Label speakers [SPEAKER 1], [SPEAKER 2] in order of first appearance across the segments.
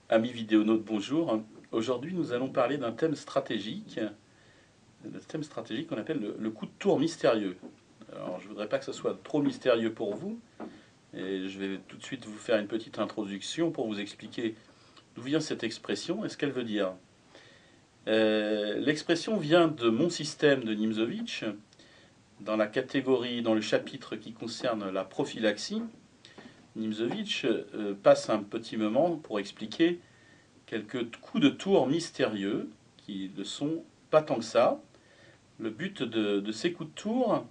[SPEAKER 1] Amis vidéonautes, bonjour. Aujourd'hui, nous allons parler d'un thème stratégique, qu'on appelle le coup de tour mystérieux. Alors, je ne voudrais pas que ce soit trop mystérieux pour vous, et je vais tout de suite vous faire une petite introduction pour vous expliquer d'où vient cette expression et ce qu'elle veut dire. L'expression vient de Mon système de Nimzowitsch, dans la catégorie, dans le chapitre qui concerne la prophylaxie. Nimzowitsch passe un petit moment pour expliquer quelques coups de tour mystérieux qui ne sont pas tant que ça. Le but de ces coups de tour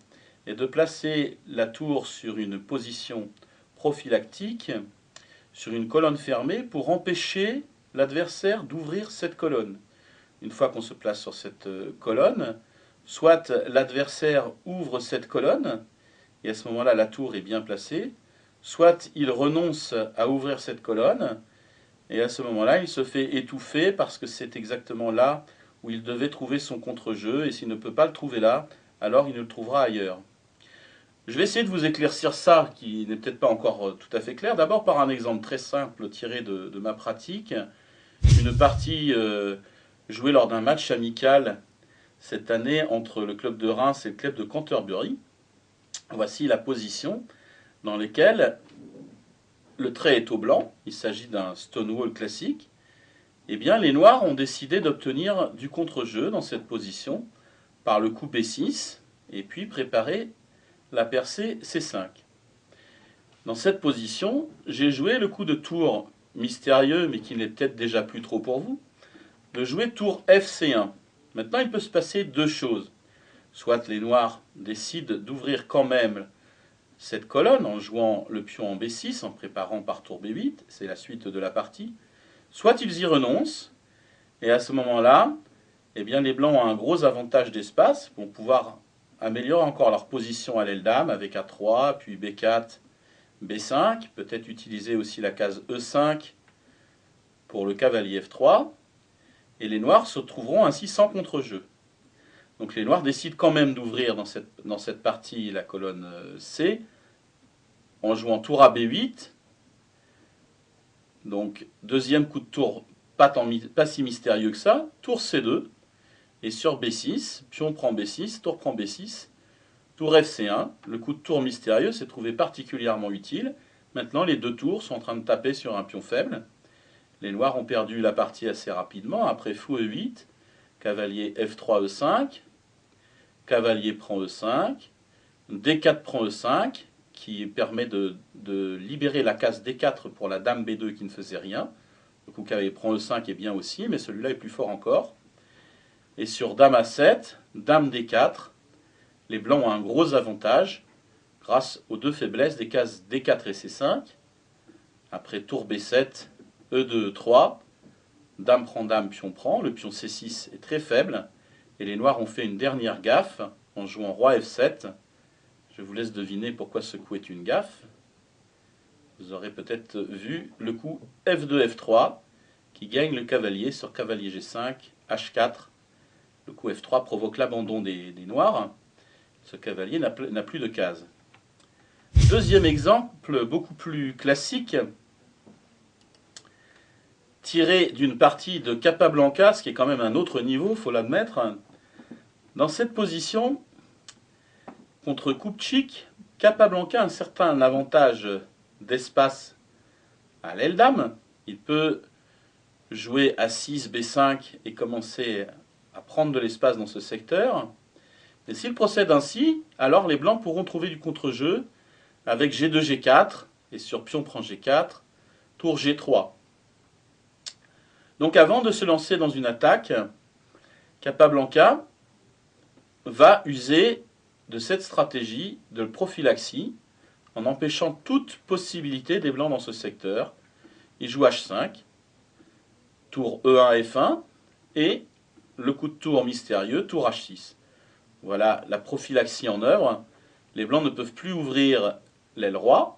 [SPEAKER 1] est de placer la tour sur une position prophylactique, sur une colonne fermée, pour empêcher l'adversaire d'ouvrir cette colonne. Une fois qu'on se place sur cette colonne, soit l'adversaire ouvre cette colonne, et à ce moment-là la tour est bien placée, soit il renonce à ouvrir cette colonne, et à ce moment-là, il se fait étouffer parce que c'est exactement là où il devait trouver son contre-jeu. Et s'il ne peut pas le trouver là, alors il ne le trouvera ailleurs. Je vais essayer de vous éclaircir ça, qui n'est peut-être pas encore tout à fait clair. D'abord par un exemple très simple tiré de ma pratique. Une partie jouée lors d'un match amical cette année entre le club de Reims et le club de Canterbury. Voici la position dans laquelle le trait est au blanc, il s'agit d'un Stonewall classique. Eh bien, les noirs ont décidé d'obtenir du contre-jeu dans cette position par le coup B6 et puis préparer la percée C5. Dans cette position, j'ai joué le coup de tour mystérieux, mais qui n'est peut-être déjà plus trop pour vous, de jouer tour FC1. Maintenant, il peut se passer deux choses. Soit les noirs décident d'ouvrir quand même cette colonne en jouant le pion en B6, en préparant par tour B8, c'est la suite de la partie, soit ils y renoncent, et à ce moment-là, eh bien, les blancs ont un gros avantage d'espace, vont pouvoir améliorer encore leur position à l'aile dame avec A3, puis B4, B5, peut-être utiliser aussi la case E5 pour le cavalier F3, et les noirs se trouveront ainsi sans contre-jeu. Donc les noirs décident quand même d'ouvrir dans cette partie la colonne C, en jouant tour à B8. Donc deuxième coup de tour pas si mystérieux que ça, tour C2, et sur B6, pion prend B6, tour prend B6, tour FC1. Le coup de tour mystérieux s'est trouvé particulièrement utile. Maintenant les deux tours sont en train de taper sur un pion faible. Les noirs ont perdu la partie assez rapidement, après fou E8, cavalier F3 E5, cavalier prend E5, D4 prend E5, qui permet de libérer la case D4 pour la dame B2 qui ne faisait rien. Le coup cavalier prend E5 est bien aussi, mais celui-là est plus fort encore. Et sur dame A7, dame D4, les blancs ont un gros avantage grâce aux deux faiblesses des cases D4 et C5. Après tour B7, E2, E3, dame prend dame, pion prend. Le pion C6 est très faible. Et les noirs ont fait une dernière gaffe en jouant roi F7. Je vous laisse deviner pourquoi ce coup est une gaffe. Vous aurez peut-être vu le coup F2, F3 qui gagne le cavalier sur cavalier G5, H4. Le coup F3 provoque l'abandon des noirs. Ce cavalier n'a plus de case. Deuxième exemple, beaucoup plus classique, tiré d'une partie de Capablanca, ce qui est quand même un autre niveau, il faut l'admettre. Dans cette position, contre Kupchik, Capablanca a un certain avantage d'espace à l'aile dame. Il peut jouer A6, B5 et commencer à prendre de l'espace dans ce secteur. Et s'il procède ainsi, alors les blancs pourront trouver du contre-jeu avec G2, G4, et sur pion prend G4, tour G3. Donc avant de se lancer dans une attaque, Capablanca va user de cette stratégie de prophylaxie en empêchant toute possibilité des blancs dans ce secteur. Il joue H5, tour E1, F1, et le coup de tour mystérieux, tour H6. Voilà la prophylaxie en œuvre. Les blancs ne peuvent plus ouvrir l'aile roi,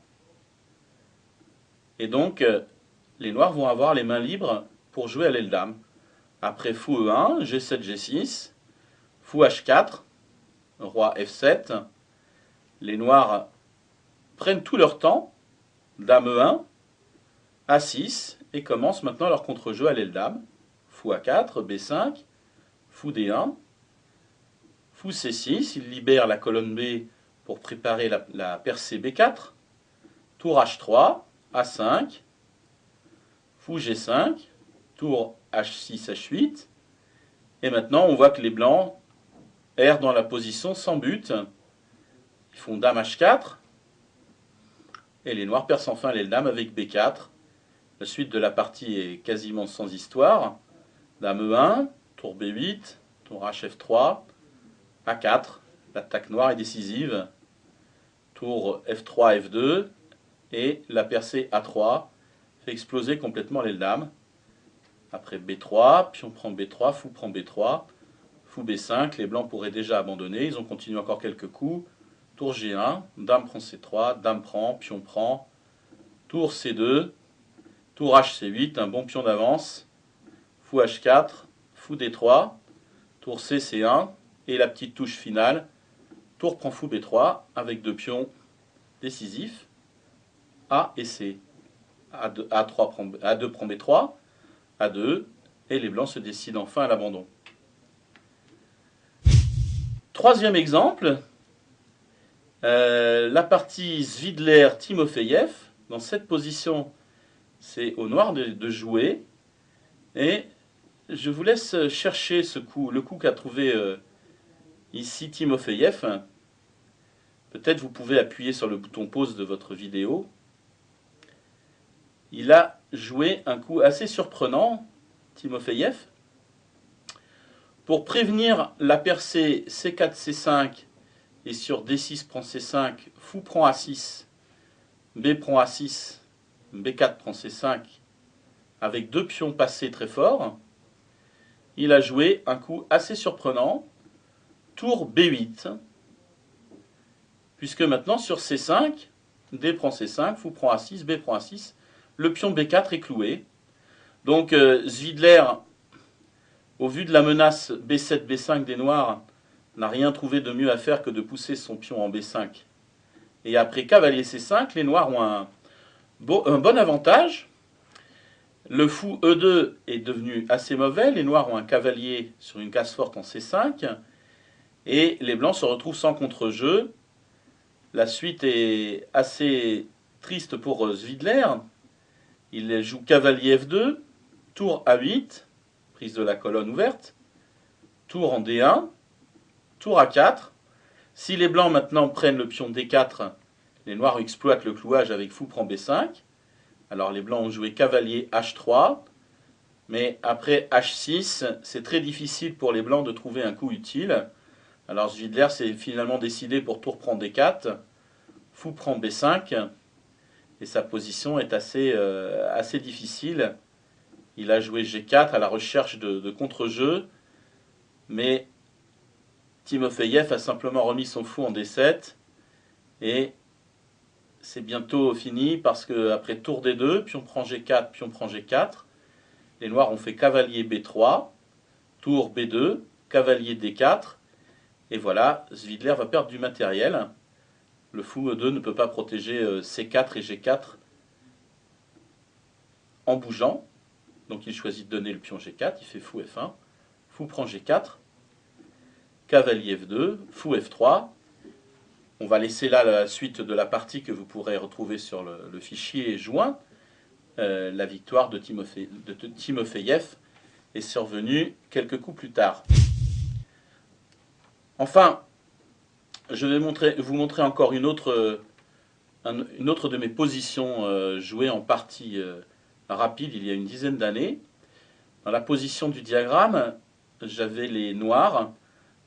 [SPEAKER 1] et donc les noirs vont avoir les mains libres pour jouer à l'aile dame. Après fou E1, G7, G6, fou H4, roi F7. Les noirs prennent tout leur temps, dame E1, A6 et commencent maintenant leur contre-jeu à l'aile dame. Fou A4, B5, fou D1, fou C6, il libère la colonne B pour préparer la percée B4, tour H3, A5, fou G5, tour H6, H8, et maintenant on voit que les blancs errent dans la position sans but. Ils font dame H4, et les noirs percent enfin l'aile dame avec B4. La suite de la partie est quasiment sans histoire. Dame E1, tour B8, tour HF3, A4, l'attaque noire est décisive, tour F3, F2, et la percée A3 fait exploser complètement l'aile dame. Après B3, pion prend B3, fou prend B3, fou B5, les blancs pourraient déjà abandonner, ils ont continué encore quelques coups. Tour G1, dame prend C3, dame prend, pion prend, tour C2, tour HC8, un bon pion d'avance, fou H4, fou D3, tour C, C1, et la petite touche finale, tour prend fou B3, avec deux pions décisifs, A et C. A2 prend B3, A2, et les blancs se décident enfin à l'abandon. Troisième exemple, la partie Zvidler-Timofeyev. Dans cette position, c'est au noir de jouer. Et je vous laisse chercher ce coup, le coup qu'a trouvé ici Timofeyev. Peut-être vous pouvez appuyer sur le bouton pause de votre vidéo. Il a joué un coup assez surprenant, Timofeyev. Pour prévenir la percée C4, C5 et sur D6 prend C5, fou prend A6, B prend A6, B4 prend C5, avec deux pions passés très forts, il a joué un coup assez surprenant, tour B8, puisque maintenant sur C5, D prend C5, fou prend A6, B prend A6, le pion B4 est cloué. Donc Zvidler, au vu de la menace B7, B5 des noirs, n'a rien trouvé de mieux à faire que de pousser son pion en B5. Et après cavalier C5, les noirs ont un bon avantage. Le fou E2 est devenu assez mauvais. Les noirs ont un cavalier sur une case forte en C5. Et les blancs se retrouvent sans contre-jeu. La suite est assez triste pour Zvidler. Il joue cavalier F2, tour A8, prise de la colonne ouverte, tour en D1, tour A4. Si les blancs maintenant prennent le pion D4, les noirs exploitent le clouage avec fou prend B5. Alors les blancs ont joué cavalier H3, mais après H6, c'est très difficile pour les blancs de trouver un coup utile. Alors Zvidler s'est finalement décidé pour tour prend D4, fou prend B5, et sa position est assez difficile. Il a joué G4 à la recherche de contre-jeu, mais Timofeyev a simplement remis son fou en D7, et c'est bientôt fini parce qu'après tour D2, pion prend G4, pion prend G4, les noirs ont fait cavalier B3, tour B2, cavalier D4, et voilà, Zvidler va perdre du matériel. Le fou E2 ne peut pas protéger C4 et G4 en bougeant, donc il choisit de donner le pion G4, il fait fou F1, fou prend G4, cavalier F2, fou F3. On va laisser là la suite de la partie que vous pourrez retrouver sur le fichier joint. La victoire de Timofeyev est survenue quelques coups plus tard. Enfin, je vais vous montrer encore une autre de mes positions jouées en partie rapide il y a une dizaine d'années. Dans la position du diagramme, j'avais les noirs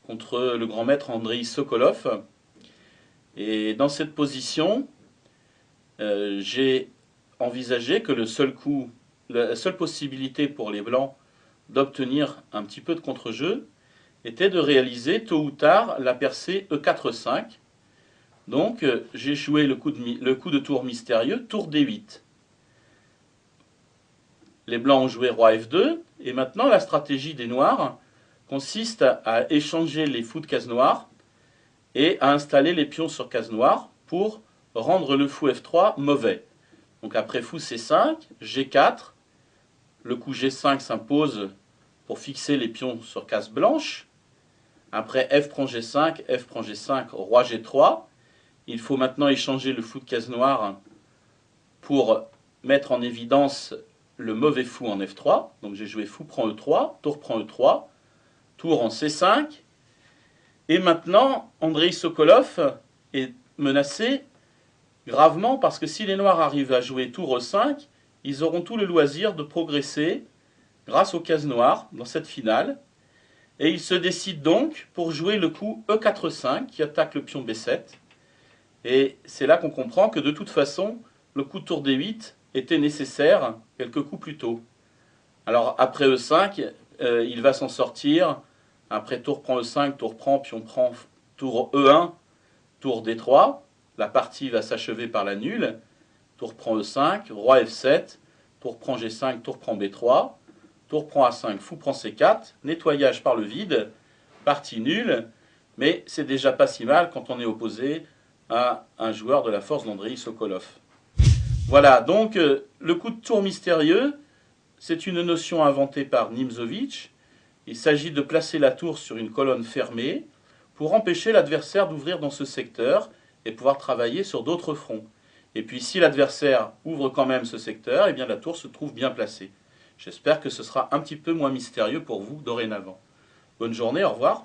[SPEAKER 1] contre le grand maître Andrei Sokolov. Et dans cette position, j'ai envisagé que la seule possibilité pour les blancs d'obtenir un petit peu de contre-jeu était de réaliser tôt ou tard la percée E4-5. Donc j'ai joué le coup de tour mystérieux, tour D8. Les blancs ont joué roi F2, et maintenant la stratégie des noirs consiste à échanger les fous de case noire et à installer les pions sur case noire pour rendre le fou F3 mauvais. Donc après fou C5, G4, le coup G5 s'impose pour fixer les pions sur case blanche. Après F prend G5, F prend G5, Roi G3. Il faut maintenant échanger le fou de case noire pour mettre en évidence le mauvais fou en F3. Donc j'ai joué fou prend E3, tour prend E3, tour en C5. Et maintenant, Andrei Sokolov est menacé gravement parce que si les noirs arrivent à jouer tour E5, ils auront tout le loisir de progresser grâce aux cases noires dans cette finale. Et il se décide donc pour jouer le coup E4-5 qui attaque le pion B7. Et c'est là qu'on comprend que de toute façon, le coup de tour D8 était nécessaire quelques coups plus tôt. Alors après E5, il va s'en sortir. Après tour prend E5, tour prend, pion prend, tour E1, tour D3. La partie va s'achever par la nulle. Tour prend E5, roi F7, tour prend G5, tour prend B3, tour prend A5, fou prend C4, nettoyage par le vide, partie nulle, mais c'est déjà pas si mal quand on est opposé à un joueur de la force d'Andrei Sokolov. Voilà, donc le coup de tour mystérieux, c'est une notion inventée par Nimzowitsch. Il s'agit de placer la tour sur une colonne fermée pour empêcher l'adversaire d'ouvrir dans ce secteur et pouvoir travailler sur d'autres fronts. Et puis si l'adversaire ouvre quand même ce secteur, eh bien la tour se trouve bien placée. J'espère que ce sera un petit peu moins mystérieux pour vous dorénavant. Bonne journée, au revoir.